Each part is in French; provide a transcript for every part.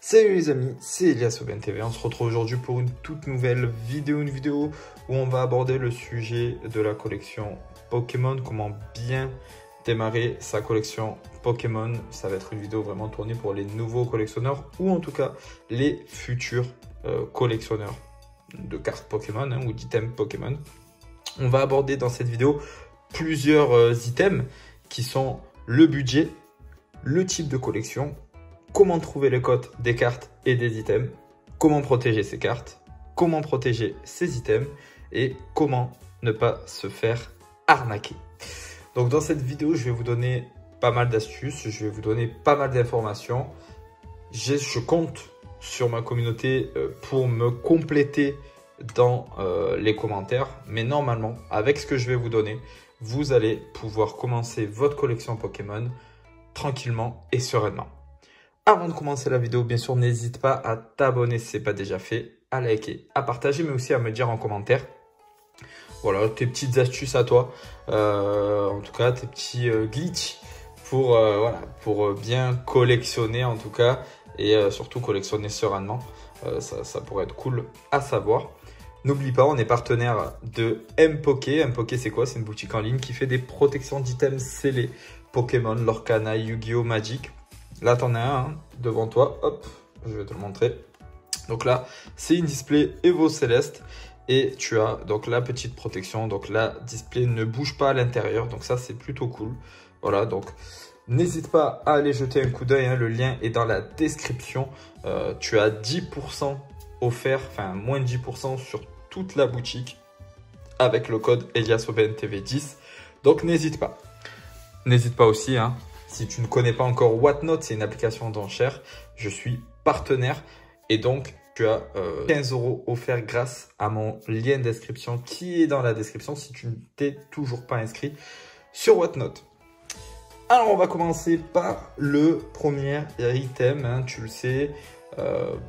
Salut les amis, c'est Elias ObenTV. On se retrouve aujourd'hui pour une toute nouvelle vidéo, où on va aborder le sujet de la collection Pokémon, comment bien démarrer sa collection Pokémon. Ça va être une vidéo vraiment tournée pour les nouveaux collectionneurs ou en tout cas les futurs collectionneurs de cartes Pokémon ou d'items Pokémon. On va aborder dans cette vidéo plusieurs items qui sont le budget, le type de collection, comment trouver les cotes des cartes et des items, comment protéger ces cartes, comment protéger ces items et comment ne pas se faire arnaquer. Donc dans cette vidéo, je vais vous donner pas mal d'astuces, je vais vous donner pas mal d'informations. Je compte sur ma communauté pour me compléter dans les commentaires. Mais normalement, avec ce que je vais vous donner, vous allez pouvoir commencer votre collection Pokémon tranquillement et sereinement. Avant de commencer la vidéo, bien sûr, n'hésite pas à t'abonner si ce n'est pas déjà fait, à liker, à partager, mais aussi à me dire en commentaire, voilà, tes petites astuces à toi, en tout cas, tes petits glitches pour bien collectionner en tout cas, et surtout collectionner sereinement. Ça pourrait être cool à savoir. N'oublie pas, on est partenaire de MPoké. MPoké, c'est quoi? C'est une boutique en ligne qui fait des protections d'items scellés Pokémon, Lorcana, Yu-Gi-Oh, Magic. Là, tu en as un devant toi. Hop, je vais te le montrer. Donc là, c'est une display Evo Céleste. Et tu as donc la petite protection. Donc la display ne bouge pas à l'intérieur. Donc ça, c'est plutôt cool. Voilà, donc n'hésite pas à aller jeter un coup d'œil. Le lien est dans la description. Tu as 10% offert, enfin moins de 10% sur toute la boutique avec le code EliasObenTV10. Donc n'hésite pas. N'hésite pas aussi, si tu ne connais pas encore Whatnot, c'est une application d'enchères. Je suis partenaire et donc tu as 15 € offerts grâce à mon lien de description qui est dans la description si tu ne t'es toujours pas inscrit sur Whatnot. Alors on va commencer par le premier item, tu le sais.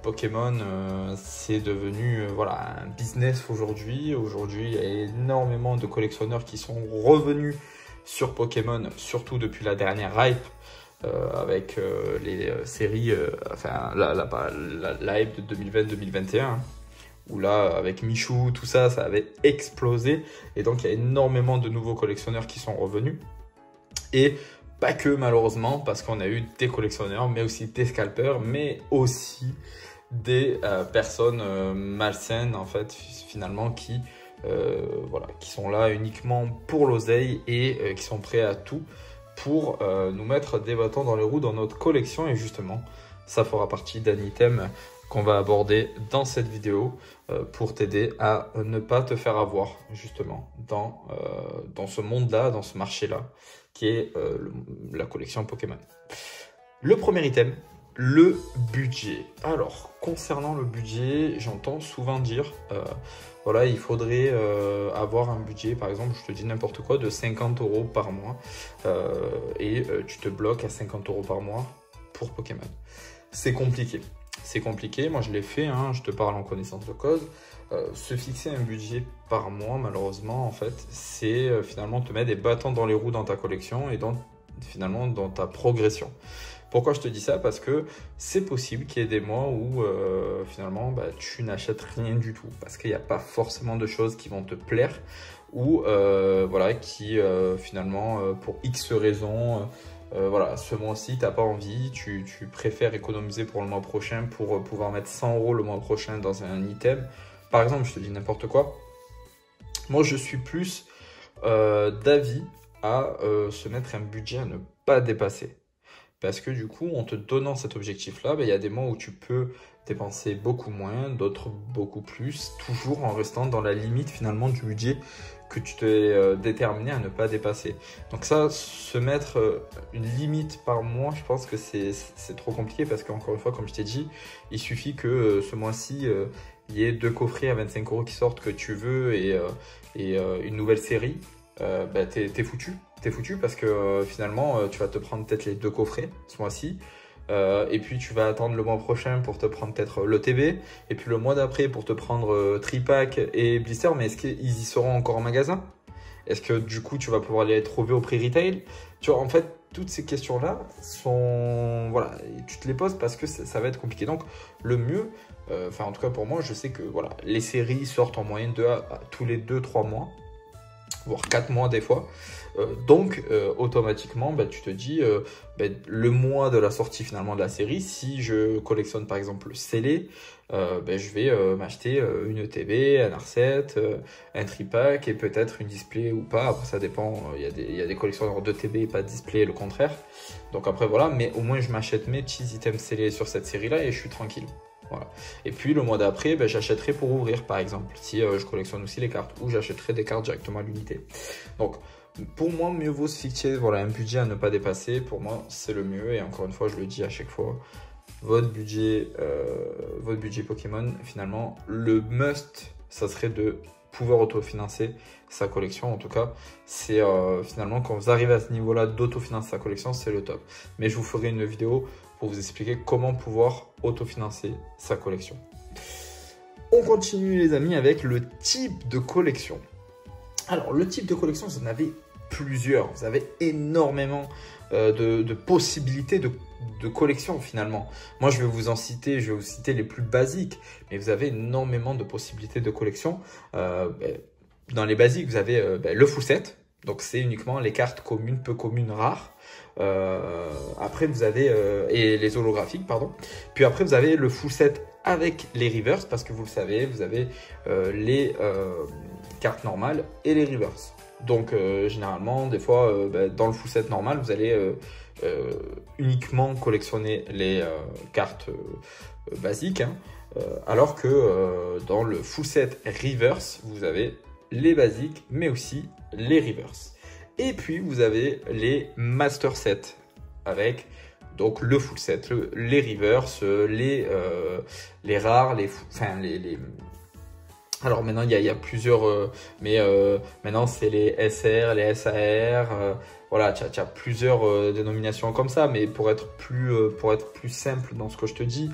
Pokémon, c'est devenu un business aujourd'hui. Aujourd'hui, il y a énormément de collectionneurs qui sont revenus sur Pokémon, surtout depuis la dernière hype, avec les séries, la hype de 2020-2021, où là, avec Michou, tout ça, ça avait explosé. Et donc, il y a énormément de nouveaux collectionneurs qui sont revenus. Et pas que malheureusement, parce qu'on a eu des collectionneurs, mais aussi des scalpers, mais aussi des personnes malsaines, en fait, finalement, qui sont là uniquement pour l'oseille et qui sont prêts à tout pour nous mettre des bâtons dans les roues dans notre collection. Et justement, ça fera partie d'un item qu'on va aborder dans cette vidéo pour t'aider à ne pas te faire avoir justement dans ce monde-là, dans ce marché-là, qui est la collection Pokémon. Le premier item, le budget. Alors, concernant le budget, j'entends souvent dire, il faudrait avoir un budget, par exemple, je te dis n'importe quoi, de 50 € par mois, et tu te bloques à 50 € par mois pour Pokémon. C'est compliqué. C'est compliqué, moi je l'ai fait, je te parle en connaissance de cause. Se fixer un budget par mois, malheureusement, en fait, c'est finalement te mettre des bâtons dans les roues dans ta collection et finalement dans ta progression. Pourquoi je te dis ça? Parce que c'est possible qu'il y ait des mois où finalement tu n'achètes rien du tout parce qu'il n'y a pas forcément de choses qui vont te plaire ou finalement pour X raisons, ce mois-ci tu n'as pas envie, tu préfères économiser pour le mois prochain pour pouvoir mettre 100 € le mois prochain dans un item. Par exemple, je te dis n'importe quoi. Moi, je suis plus d'avis à se mettre un budget à ne pas dépasser. Parce que du coup, en te donnant cet objectif-là, il y a des mois où tu peux dépenser beaucoup moins, d'autres beaucoup plus, toujours en restant dans la limite finalement du budget que tu t'es déterminé à ne pas dépasser. Donc ça, se mettre une limite par mois, je pense que c'est trop compliqué parce qu'encore une fois, comme je t'ai dit, il suffit que ce mois-ci, il y ait 2 coffrets à 25 € qui sortent que tu veux et une nouvelle série, t'es foutu. T'es foutu parce que finalement, tu vas te prendre peut-être les 2 coffrets ce mois-ci. Et puis tu vas attendre le mois prochain pour te prendre peut-être le TB. Et puis le mois d'après pour te prendre Tripack et Blister. Mais est-ce qu'ils y seront encore en magasin? Est-ce que du coup tu vas pouvoir les trouver au prix retail? Tu vois, en fait, toutes ces questions-là sont... Voilà, tu te les poses parce que ça va être compliqué. Donc, le mieux, en tout cas pour moi, je sais que voilà, les séries sortent en moyenne tous les 2-3 mois, voire 4 mois des fois. Automatiquement, tu te dis, le mois de la sortie finalement de la série, si je collectionne par exemple le scellé, je vais m'acheter une ETB, un R7, un tripack et peut-être une display ou pas. Après, ça dépend. Il y a des collectionneurs d'ETB et pas de display et le contraire. Donc après, voilà. Mais au moins, je m'achète mes petits items scellés sur cette série-là et je suis tranquille. Voilà. Et puis le mois d'après, j'achèterai pour ouvrir par exemple, si je collectionne aussi les cartes, ou j'achèterai des cartes directement à l'unité. Donc pour moi, mieux vaut se fixer un budget à ne pas dépasser. Pour moi, c'est le mieux. Et encore une fois, je le dis à chaque fois, votre budget Pokémon, finalement, le must, ça serait de pouvoir autofinancer sa collection. En tout cas, c'est finalement quand vous arrivez à ce niveau-là d'autofinancer sa collection, c'est le top. Mais je vous ferai une vidéo pour vous expliquer comment pouvoir autofinancer sa collection. On continue les amis avec le type de collection. Alors le type de collection, vous en avez plusieurs. Vous avez énormément de possibilités de collection finalement. Moi je vais vous citer les plus basiques, mais vous avez énormément de possibilités de collection. Dans les basiques, vous avez le full set. Donc c'est uniquement les cartes communes, peu communes, rares. Après vous avez et les holographiques pardon. Puis après vous avez le full set avec les reverse, parce que vous le savez, vous avez les cartes normales et les reverse. Donc généralement des fois dans le full set normal vous allez uniquement collectionner les cartes basiques, hein, alors que dans le full set reverse vous avez les basiques mais aussi les reverse. Et puis vous avez les master sets avec donc le full set, les reverse, les rares, alors maintenant il y a plusieurs, maintenant c'est les SR, les SAR, voilà, tu as plusieurs dénominations comme ça, mais pour être plus simple dans ce que je te dis,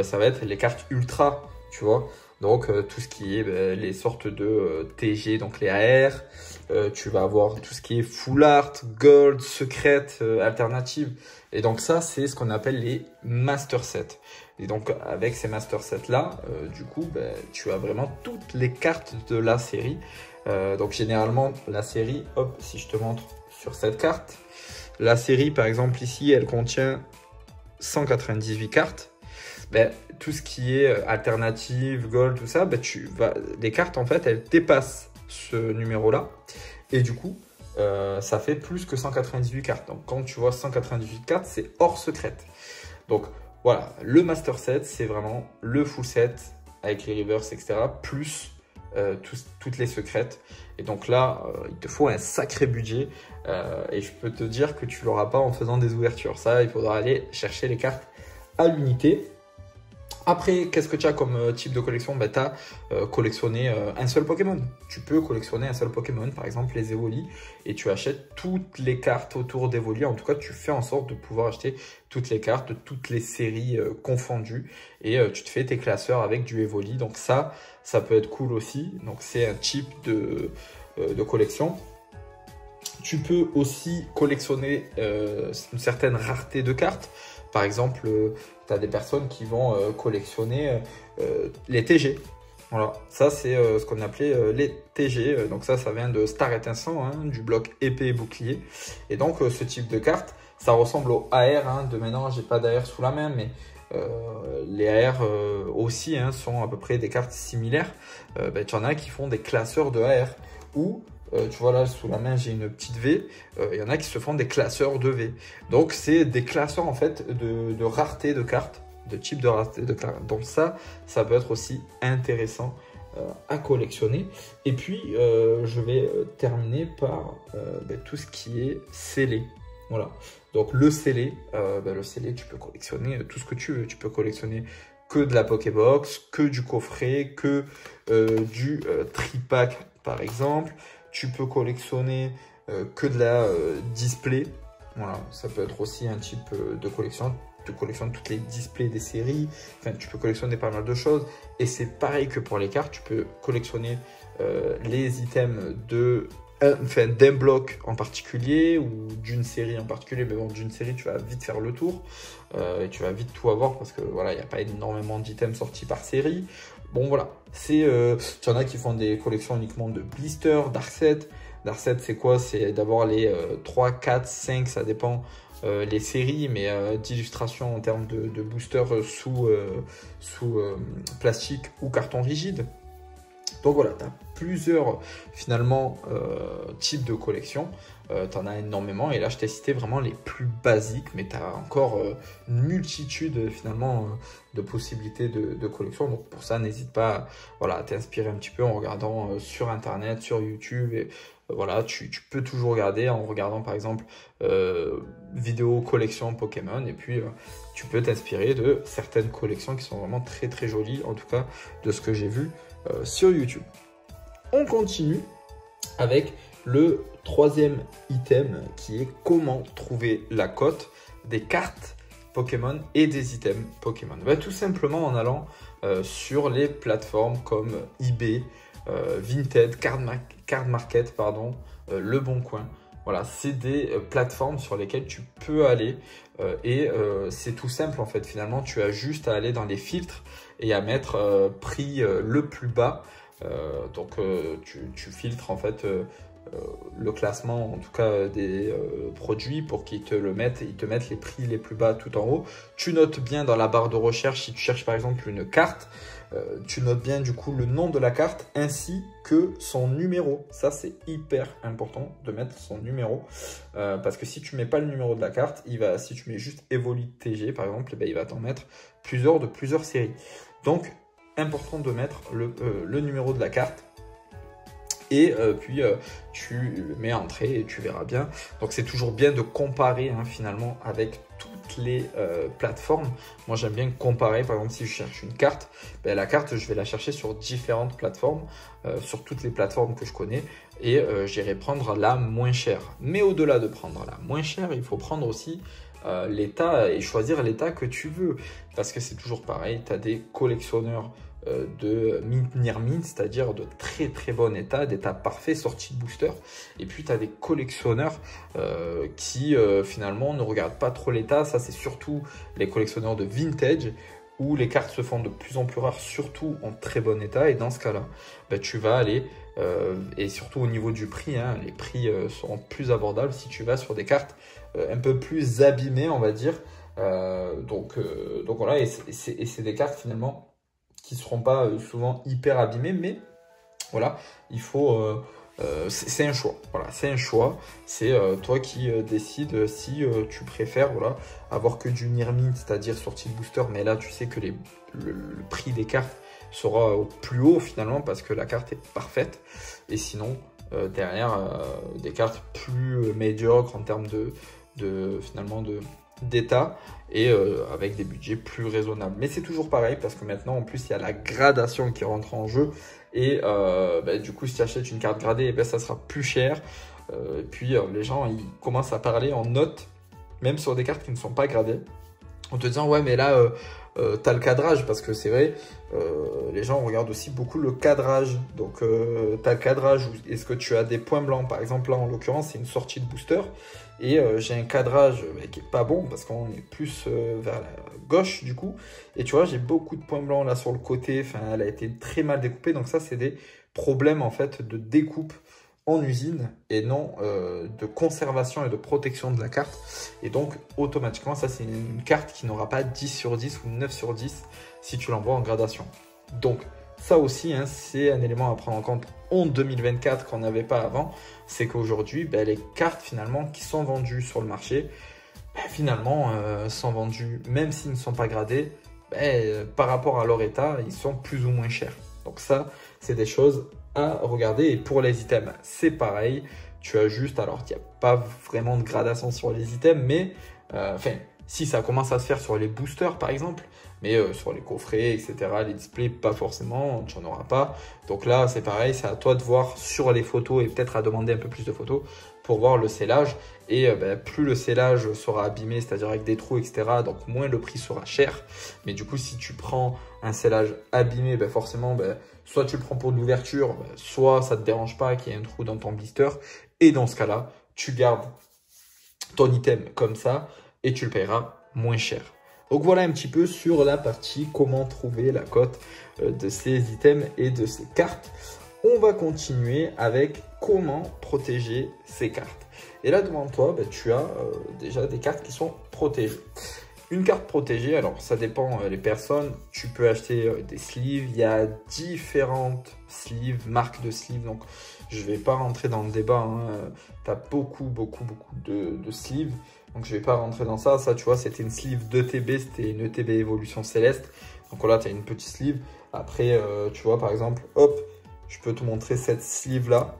ça va être les cartes ultra, tu vois. Donc tout ce qui est les sortes de TG, donc les AR, tu vas avoir tout ce qui est full art, gold, secrète, alternative. Et donc ça, c'est ce qu'on appelle les master sets. Et donc avec ces master sets là, du coup, tu as vraiment toutes les cartes de la série. Donc généralement, la série, hop, si je te montre sur cette carte, la série par exemple ici, elle contient 198 cartes. Tout ce qui est alternative, gold, tout ça, les cartes en fait, elles dépassent ce numéro-là. Et du coup, ça fait plus que 198 cartes. Donc quand tu vois 198 cartes, c'est hors secrète. Donc voilà, le master set, c'est vraiment le full set avec les reverse, etc. Plus toutes les secrètes. Et donc là, il te faut un sacré budget. Et je peux te dire que tu ne l'auras pas en faisant des ouvertures. Ça, il faudra aller chercher les cartes à l'unité. Après, qu'est-ce que tu as comme type de collection? Tu as collectionné un seul Pokémon. Tu peux collectionner un seul Pokémon, par exemple les Evoli, et tu achètes toutes les cartes autour d'Evoli. En tout cas, tu fais en sorte de pouvoir acheter toutes les cartes, toutes les séries confondues, et tu te fais tes classeurs avec du Evoli. Donc ça peut être cool aussi. Donc c'est un type de collection. Tu peux aussi collectionner une certaine rareté de cartes. Par exemple, tu as des personnes qui vont collectionner les TG. Voilà, ça c'est ce qu'on appelait les TG. Donc ça vient de Star Étincelant, hein, du bloc épée et bouclier. Et donc ce type de carte, ça ressemble au AR. Hein, de maintenant, j'ai pas d'AR sous la main, mais les AR aussi sont à peu près des cartes similaires. Tu en as qui font des classeurs de AR ou tu vois là sous la main j'ai une petite V, il y en a qui se font des classeurs de V. Donc c'est des classeurs en fait de rareté de cartes, de type de rareté de cartes. Donc ça peut être aussi intéressant à collectionner. Et puis je vais terminer par tout ce qui est scellé. Voilà. Donc le scellé, tu peux collectionner tout ce que tu veux. Tu peux collectionner que de la Pokébox, que du coffret, que du tripack par exemple. Tu peux collectionner que de la display. Voilà, ça peut être aussi un type de collection. Tu collectionnes toutes les displays des séries. Enfin, tu peux collectionner pas mal de choses. Et c'est pareil que pour les cartes. Tu peux collectionner les items de enfin d'un bloc en particulier ou d'une série en particulier, mais bon, d'une série tu vas vite faire le tour et tu vas vite tout avoir parce que voilà, il n'y a pas énormément d'items sortis par série. Bon voilà, tu en as qui font des collections uniquement de blisters, dark set. Dark set c'est quoi? C'est d'avoir les 3, 4, 5, ça dépend les séries, mais d'illustrations en termes de boosters sous plastique ou carton rigide. Donc voilà, tu as plusieurs finalement types de collections, tu en as énormément et là je t'ai cité vraiment les plus basiques, mais tu as encore une multitude finalement de possibilités de collections. Donc pour ça, n'hésite pas voilà, à t'inspirer un petit peu en regardant sur internet, sur YouTube. Et, voilà, tu peux toujours regarder en regardant par exemple vidéo collection Pokémon et puis tu peux t'inspirer de certaines collections qui sont vraiment très très jolies, en tout cas de ce que j'ai vu sur YouTube. On continue avec le troisième item qui est comment trouver la cote des cartes Pokémon et des items Pokémon. Bah, tout simplement en allant sur les plateformes comme eBay, Vinted, Card Market, pardon, Le Bon Coin. Voilà, c'est des plateformes sur lesquelles tu peux aller et c'est tout simple en fait. Finalement, tu as juste à aller dans les filtres et à mettre prix le plus bas. Donc, tu filtres en fait le classement en tout cas des produits pour qu'ils te le mettent et ils te mettent les prix les plus bas tout en haut. Tu notes bien dans la barre de recherche si tu cherches par exemple une carte. Tu notes bien du coup le nom de la carte ainsi que son numéro. Ça c'est hyper important de mettre son numéro parce que si tu mets pas le numéro de la carte, si tu mets juste Evolite TG par exemple, il va t'en mettre plusieurs de plusieurs séries. Donc important de mettre le numéro de la carte. Et puis tu le mets en entrée et tu verras bien. Donc c'est toujours bien de comparer finalement avec toutes les plateformes. Moi j'aime bien comparer, par exemple si je cherche une carte, la carte je vais la chercher sur différentes plateformes, sur toutes les plateformes que je connais et j'irai prendre la moins chère. Mais au-delà de prendre la moins chère, il faut prendre aussi l'état et choisir l'état que tu veux. Parce que c'est toujours pareil, tu as des collectionneurs de mint near mint, c'est-à-dire de très très bon état, d'état parfait, sorti de booster. Et puis tu as des collectionneurs qui finalement ne regardent pas trop l'état. Ça c'est surtout les collectionneurs de vintage où les cartes se font de plus en plus rares, surtout en très bon état. Et dans ce cas-là, tu vas aller, et surtout au niveau du prix, les prix seront plus abordables si tu vas sur des cartes un peu plus abîmées, on va dire. Donc voilà, et c'est des cartes finalement qui ne seront pas souvent hyper abîmés, mais voilà, il faut... c'est un choix, voilà, c'est un choix, c'est toi qui décides si tu préfères voilà, avoir que du near mint, c'est-à-dire sortie de booster, mais là tu sais que le prix des cartes sera au plus haut finalement parce que la carte est parfaite, et sinon derrière des cartes plus médiocres en termes finalement d'état et avec des budgets plus raisonnables. Mais c'est toujours pareil parce que maintenant en plus il y a la gradation qui rentre en jeu et du coup si tu achètes une carte gradée ça sera plus cher et puis les gens ils commencent à parler en notes même sur des cartes qui ne sont pas gradées en te disant ouais mais là tu as le cadrage parce que c'est vrai les gens regardent aussi beaucoup le cadrage, donc tu as le cadrage, est-ce que tu as des points blancs par exemple. Là en l'occurrence c'est une sortie de booster et j'ai un cadrage qui est pas bon parce qu'on est plus vers la gauche du coup, et tu vois j'ai beaucoup de points blancs là sur le côté, enfin elle a été très mal découpée, donc ça c'est des problèmes en fait de découpe en usine et non de conservation et de protection de la carte, et donc automatiquement ça c'est une carte qui n'aura pas 10 sur 10 ou 9 sur 10 si tu l'envoies en gradation. Donc ça aussi c'est un élément à prendre en compte en 2024 qu'on n'avait pas avant, c'est qu'aujourd'hui les cartes finalement qui sont vendues sur le marché finalement sont vendues même s'ils ne sont pas gradés, par rapport à leur état ils sont plus ou moins chers. Donc ça c'est des choses à regarder. Et pour les items c'est pareil, tu as juste, alors il n'y a pas vraiment de gradation sur les items, mais si ça commence à se faire sur les boosters par exemple, mais sur les coffrets etc, les displays pas forcément, tu n'en auras pas. Donc là c'est pareil, c'est à toi de voir sur les photos et peut-être à demander un peu plus de photos pour voir le scellage. Et plus le scellage sera abîmé, c'est-à-dire avec des trous, etc., donc moins le prix sera cher. Mais du coup, si tu prends un scellage abîmé, forcément, soit tu le prends pour de l'ouverture, soit ça ne te dérange pas qu'il y ait un trou dans ton blister. Et dans ce cas-là, tu gardes ton item comme ça et tu le paieras moins cher. Donc voilà un petit peu sur la partie comment trouver la cote de ces items et de ces cartes. On va continuer avec comment protéger ces cartes. Et là devant toi, tu as déjà des cartes qui sont protégées. Une carte protégée, alors ça dépend les personnes, tu peux acheter des sleeves, il y a différentes sleeves, marques de sleeves, donc je ne vais pas rentrer dans le débat, hein. Tu as beaucoup de sleeves, donc je ne vais pas rentrer dans ça. Ça tu vois, c'était une sleeve d'ETB, c'était une ETB Évolution Céleste, donc là tu as une petite sleeve. Après tu vois par exemple, hop, je peux te montrer cette sleeve là,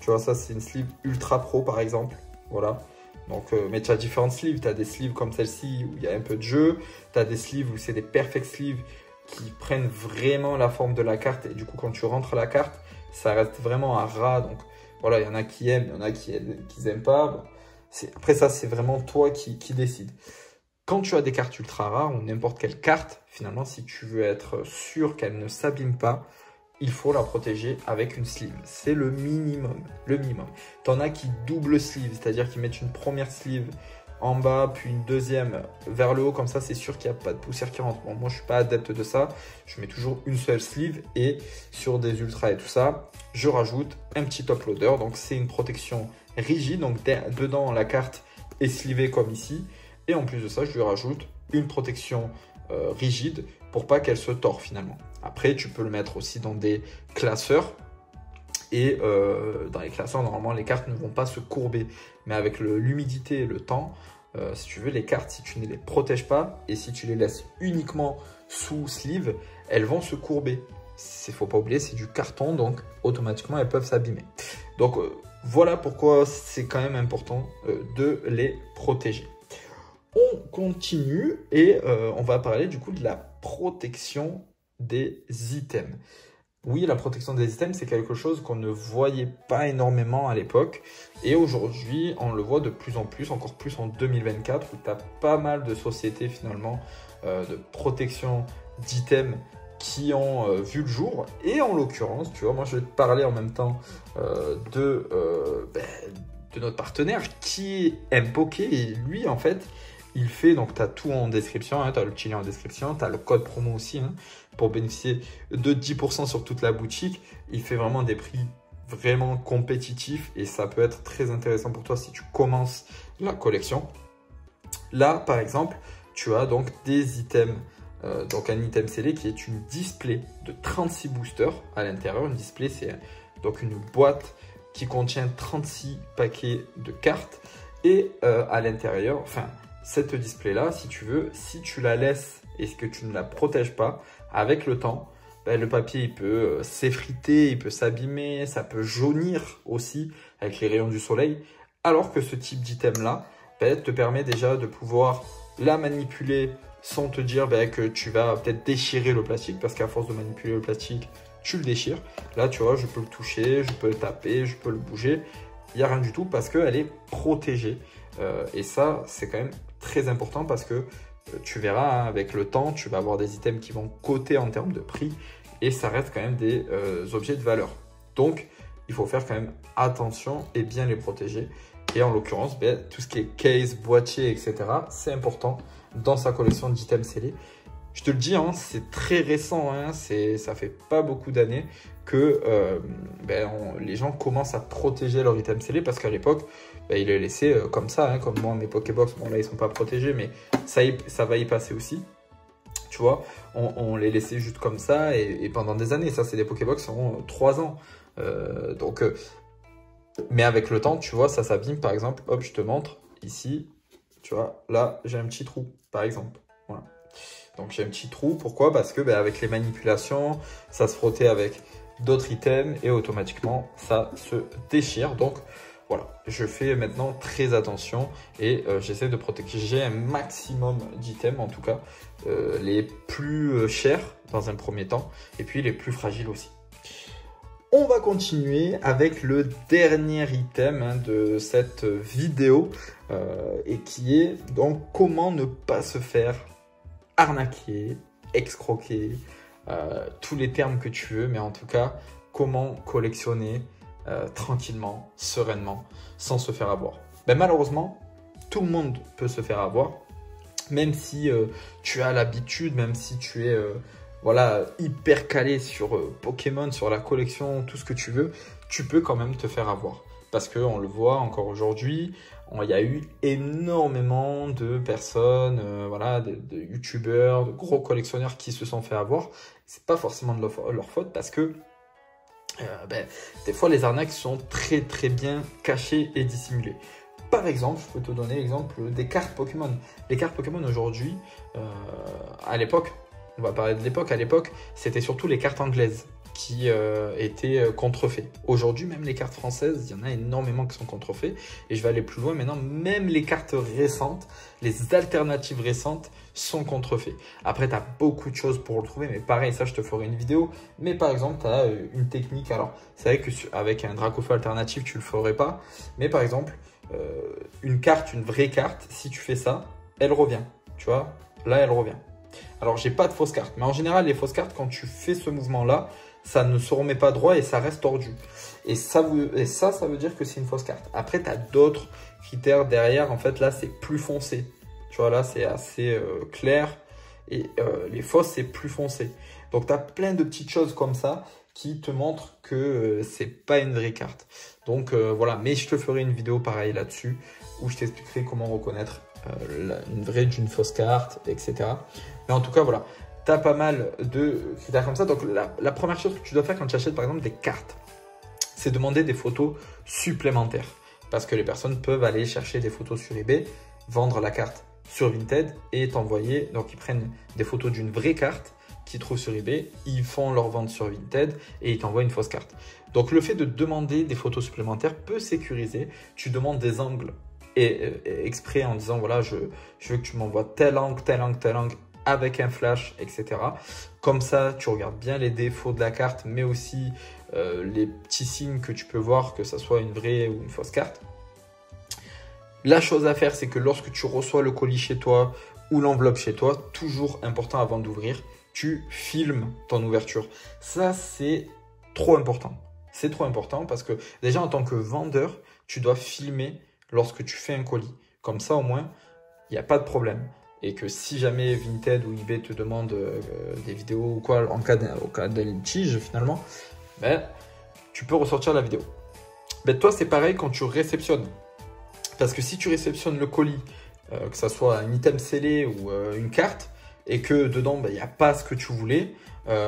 tu vois ça c'est une sleeve Ultra Pro par exemple, voilà. Donc, mais tu as différentes sleeves, tu as des sleeves comme celle-ci où il y a un peu de jeu, tu as des sleeves où c'est des perfect sleeves qui prennent vraiment la forme de la carte et du coup quand tu rentres la carte, ça reste vraiment un ras. Donc voilà, il y en a qui aiment, il y en a qui n'aiment pas. Bon, après ça, c'est vraiment toi qui décide. Quand tu as des cartes ultra rares ou n'importe quelle carte, finalement, si tu veux être sûr qu'elle ne s'abîme pas, il faut la protéger avec une sleeve. C'est le minimum. Le minimum. Tu en as qui double sleeve, c'est-à-dire qu'ils mettent une première sleeve en bas, puis une deuxième vers le haut. Comme ça, c'est sûr qu'il n'y a pas de poussière qui rentre. Bon, moi, je ne suis pas adepte de ça. Je mets toujours une seule sleeve. Et sur des ultras et tout ça, je rajoute un petit top loader. Donc, c'est une protection rigide. Donc, dedans, la carte est slivée comme ici. Et en plus de ça, je lui rajoute une protection rigide pour pas qu'elle se tord finalement. Après, tu peux le mettre aussi dans des classeurs. Et dans les classeurs, normalement, les cartes ne vont pas se courber. Mais avec l'humidité et le temps, si tu veux, les cartes, si tu ne les protèges pas et si tu les laisses uniquement sous sleeve, elles vont se courber. Il ne faut pas oublier, c'est du carton, donc automatiquement, elles peuvent s'abîmer. Donc, voilà pourquoi c'est quand même important de les protéger. On continue et on va parler du coup de la protection des items. Oui, la protection des items, c'est quelque chose qu'on ne voyait pas énormément à l'époque. Et aujourd'hui, on le voit de plus en plus, encore plus en 2024, où tu as pas mal de sociétés finalement de protection d'items qui ont vu le jour. Et en l'occurrence, tu vois, moi je vais te parler en même temps de notre partenaire qui aime Poké. Et lui, en fait, il fait, donc tu as tout en description, hein, tu as le petit lien en description, tu as le code promo aussi hein, pour bénéficier de 10% sur toute la boutique. Il fait vraiment des prix vraiment compétitifs et ça peut être très intéressant pour toi si tu commences la collection. Là, par exemple, tu as donc des items, donc un item scellé qui est une display de 36 boosters à l'intérieur. Une display, c'est donc une boîte qui contient 36 paquets de cartes et à l'intérieur, enfin, cette display-là, si tu veux, si tu la laisses et que tu ne la protèges pas, avec le temps, le papier il peut s'effriter, il peut s'abîmer, ça peut jaunir aussi avec les rayons du soleil. Alors que ce type d'item-là te permet déjà de pouvoir la manipuler sans te dire que tu vas peut-être déchirer le plastique, parce qu'à force de manipuler le plastique, tu le déchires. Là, tu vois, je peux le toucher, je peux le taper, je peux le bouger. Il n'y a rien du tout parce qu'elle est protégée. Et ça, c'est quand même très important parce que tu verras, hein, avec le temps, tu vas avoir des items qui vont coter en termes de prix et ça reste quand même des objets de valeur. Donc, il faut faire quand même attention et bien les protéger. Et en l'occurrence, tout ce qui est case, boîtier, etc., c'est important dans sa collection d'items scellés. Je te le dis, hein, c'est très récent, hein, ça fait pas beaucoup d'années que les gens commencent à protéger leurs items scellés parce qu'à l'époque, ils les laissaient comme ça, hein, comme moi, mes Pokébox, bon là ils sont pas protégés, mais ça va y passer aussi. Tu vois, on les laissait juste comme ça et pendant des années, ça c'est des Pokébox qui ont 3 ans. Mais avec le temps, tu vois, ça s'abîme. Par exemple, hop, je te montre ici, tu vois, là j'ai un petit trou, par exemple. Voilà. Donc j'ai un petit trou, pourquoi? Parce que avec les manipulations, ça se frottait avec d'autres items et automatiquement ça se déchire. Donc voilà, je fais maintenant très attention et j'essaie de protéger un maximum d'items, en tout cas les plus chers dans un premier temps et puis les plus fragiles aussi. On va continuer avec le dernier item de cette vidéo et qui est donc comment ne pas se faire arnaquer, escroquer, tous les termes que tu veux, mais en tout cas, comment collectionner tranquillement, sereinement, sans se faire avoir. Ben, malheureusement, tout le monde peut se faire avoir, même si tu as l'habitude, même si tu es voilà, hyper calé sur Pokémon, sur la collection, tout ce que tu veux, tu peux quand même te faire avoir. Parce qu'on le voit encore aujourd'hui, il y a eu énormément de personnes, voilà, de youtubeurs, de gros collectionneurs qui se sont fait avoir. C'est pas forcément de leur faute parce que des fois les arnaques sont très très bien cachées et dissimulées. Par exemple, je peux te donner l'exemple des cartes Pokémon. Les cartes Pokémon aujourd'hui, à l'époque, on va parler de l'époque, à l'époque, c'était surtout les cartes anglaises qui étaient contrefaites. Aujourd'hui, même les cartes françaises, il y en a énormément qui sont contrefaites. Et je vais aller plus loin maintenant, même les cartes récentes, les alternatives récentes sont contrefaites. Après, tu as beaucoup de choses pour le trouver, mais pareil, ça, je te ferai une vidéo. Mais par exemple, tu as une technique. Alors, c'est vrai qu'avec un Dracofeu alternatif, tu ne le ferais pas. Mais par exemple, une carte, une vraie carte, si tu fais ça, elle revient. Tu vois, là, elle revient. Alors, j'ai pas de fausses cartes, mais en général, les fausses cartes, quand tu fais ce mouvement-là, ça ne se remet pas droit et ça reste tordu. Et ça veut dire que c'est une fausse carte. Après, tu as d'autres critères derrière. En fait, là, c'est plus foncé. Tu vois, là, c'est assez clair. Et les fausses, c'est plus foncé. Donc, tu as plein de petites choses comme ça qui te montrent que c'est pas une vraie carte. Donc, voilà. Mais je te ferai une vidéo pareille là-dessus où je t'expliquerai comment reconnaître une vraie d'une fausse carte, etc. Mais en tout cas, voilà. Tu as pas mal de critères comme ça. Donc, la première chose que tu dois faire quand tu achètes, par exemple, des cartes, c'est demander des photos supplémentaires. Parce que les personnes peuvent aller chercher des photos sur eBay, vendre la carte sur Vinted et t'envoyer. Donc, ils prennent des photos d'une vraie carte qu'ils trouvent sur eBay, ils font leur vente sur Vinted et ils t'envoient une fausse carte. Donc, le fait de demander des photos supplémentaires peut sécuriser. Tu demandes des angles et exprès en disant, voilà, je veux que tu m'envoies tel angle, tel angle, tel angle, avec un flash, etc. Comme ça, tu regardes bien les défauts de la carte, mais aussi les petits signes que tu peux voir, que ça soit une vraie ou une fausse carte. La chose à faire, c'est que lorsque tu reçois le colis chez toi ou l'enveloppe chez toi, toujours important avant d'ouvrir, tu filmes ton ouverture. Ça, c'est trop important. C'est trop important parce que déjà, en tant que vendeur, tu dois filmer lorsque tu fais un colis. Comme ça, au moins, il n'y a pas de problème. Et que si jamais Vinted ou eBay te demande des vidéos ou quoi, au cas d'un litige finalement, ben, tu peux ressortir la vidéo. Ben, toi, c'est pareil quand tu réceptionnes. Parce que si tu réceptionnes le colis, que ça soit un item scellé ou une carte, et que dedans, ben, il n'y a pas ce que tu voulais,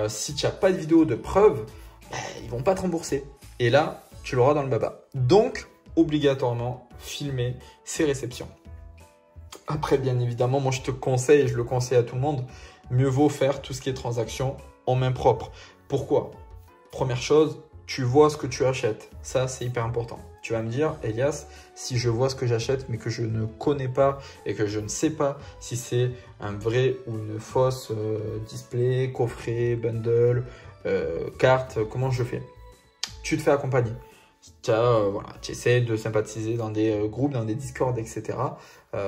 si tu n'as pas de vidéo de preuve, ben, ils ne vont pas te rembourser. Et là, tu l'auras dans le baba. Donc, obligatoirement, filmer ces réceptions. Après, bien évidemment, moi, je te conseille, et je le conseille à tout le monde, mieux vaut faire tout ce qui est transaction en main propre. Pourquoi? Première chose, tu vois ce que tu achètes. Ça, c'est hyper important. Tu vas me dire, Elias, si je vois ce que j'achète, mais que je ne connais pas et que je ne sais pas si c'est un vrai ou une fausse display, coffret, bundle, carte, comment je fais? Tu te fais accompagner. Voilà, tu essaies de sympathiser dans des groupes, dans des Discord, etc. Tu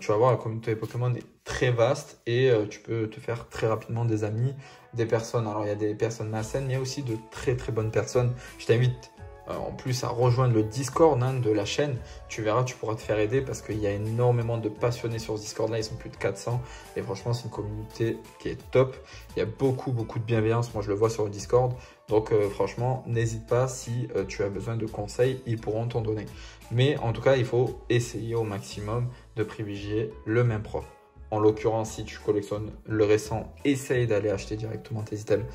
vas voir, la communauté Pokémon est très vaste et tu peux te faire très rapidement des amis, des personnes. Alors, il y a des personnes malsaines, mais il y a aussi de très très bonnes personnes. Je t'invite en plus à rejoindre le Discord de la chaîne. Tu verras, tu pourras te faire aider parce qu'il y a énormément de passionnés sur ce Discord-là. Ils sont plus de 400 et franchement, c'est une communauté qui est top. Il y a beaucoup de bienveillance. Moi, je le vois sur le Discord. Donc, franchement, n'hésite pas si tu as besoin de conseils, ils pourront t'en donner. Mais en tout cas, il faut essayer au maximum de privilégier le main propre. En l'occurrence, si tu collectionnes le récent, essaye d'aller acheter directement tes items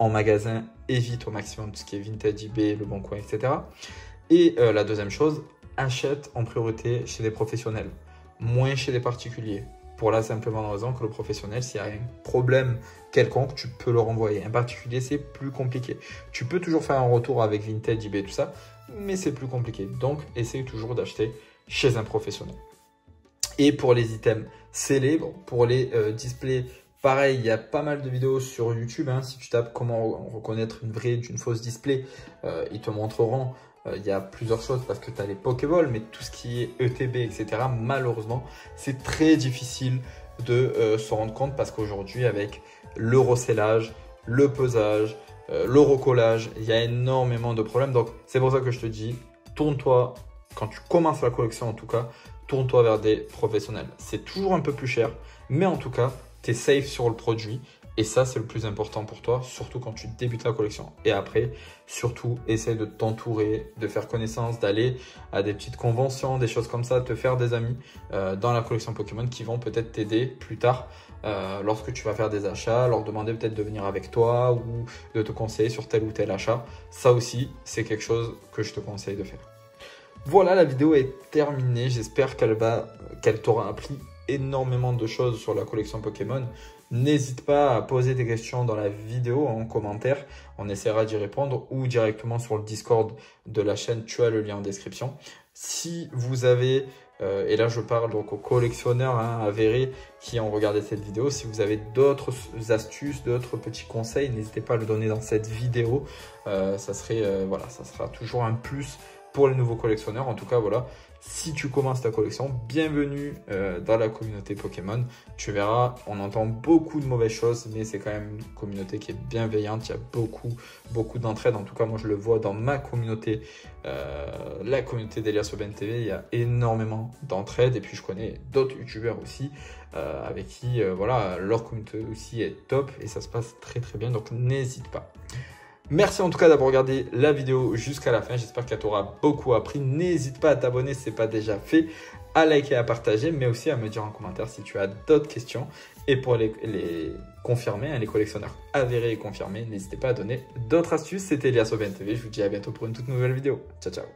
en magasin. Évite au maximum tout ce qui est Vinted, eBay, Le Bon Coin, etc. Et la deuxième chose, achète en priorité chez des professionnels, moins chez des particuliers. Pour la simple bonne raison que le professionnel, s'il y a un problème quelconque, tu peux le renvoyer. Un particulier, c'est plus compliqué. Tu peux toujours faire un retour avec Vinted, eBay, tout ça, mais c'est plus compliqué. Donc, essaye toujours d'acheter chez un professionnel. Et pour les items scellés, bon, pour les displays Pareil, il y a pas mal de vidéos sur YouTube. Si tu tapes comment reconnaître une vraie d'une fausse display, ils te montreront. Il y a plusieurs choses parce que tu as les Pokéballs, mais tout ce qui est ETB, etc., malheureusement, c'est très difficile de se rendre compte parce qu'aujourd'hui, avec le recellage, le pesage, le recollage, il y a énormément de problèmes. Donc, c'est pour ça que je te dis, tourne-toi, quand tu commences la collection en tout cas, tourne-toi vers des professionnels. C'est toujours un peu plus cher, mais en tout cas, tu es safe sur le produit. Et ça, c'est le plus important pour toi, surtout quand tu débutes la collection. Et après, surtout, essaye de t'entourer, de faire connaissance, d'aller à des petites conventions, des choses comme ça, te faire des amis dans la collection Pokémon qui vont peut-être t'aider plus tard lorsque tu vas faire des achats, leur demander peut-être de venir avec toi ou de te conseiller sur tel ou tel achat. Ça aussi, c'est quelque chose que je te conseille de faire. Voilà, la vidéo est terminée. J'espère qu'elle t'aura appris énormément de choses sur la collection Pokémon. N'hésite pas à poser tes questions dans la vidéo en commentaire. On essaiera d'y répondre ou directement sur le Discord de la chaîne. Tu as le lien en description. Si vous avez, et là je parle donc aux collectionneurs avérés qui ont regardé cette vidéo, si vous avez d'autres astuces, d'autres petits conseils, n'hésitez pas à le donner dans cette vidéo. Ça sera toujours un plus pour les nouveaux collectionneurs. En tout cas, voilà, si tu commences ta collection, bienvenue dans la communauté Pokémon. Tu verras, on entend beaucoup de mauvaises choses, mais c'est quand même une communauté qui est bienveillante. Il y a beaucoup d'entraide. En tout cas, moi, je le vois dans ma communauté, la communauté d'Elias Aubin TV. Il y a énormément d'entraide. Et puis, je connais d'autres youtubeurs aussi avec qui, voilà, leur communauté aussi est top et ça se passe très bien. Donc, n'hésite pas. Merci en tout cas d'avoir regardé la vidéo jusqu'à la fin. J'espère qu'elle t'aura beaucoup appris. N'hésite pas à t'abonner si ce n'est pas déjà fait, à liker, à partager, mais aussi à me dire en commentaire si tu as d'autres questions. Et pour les confirmer, les collectionneurs avérés et confirmés, n'hésitez pas à donner d'autres astuces. C'était Elias Aubin TV. Je vous dis à bientôt pour une toute nouvelle vidéo. Ciao, ciao.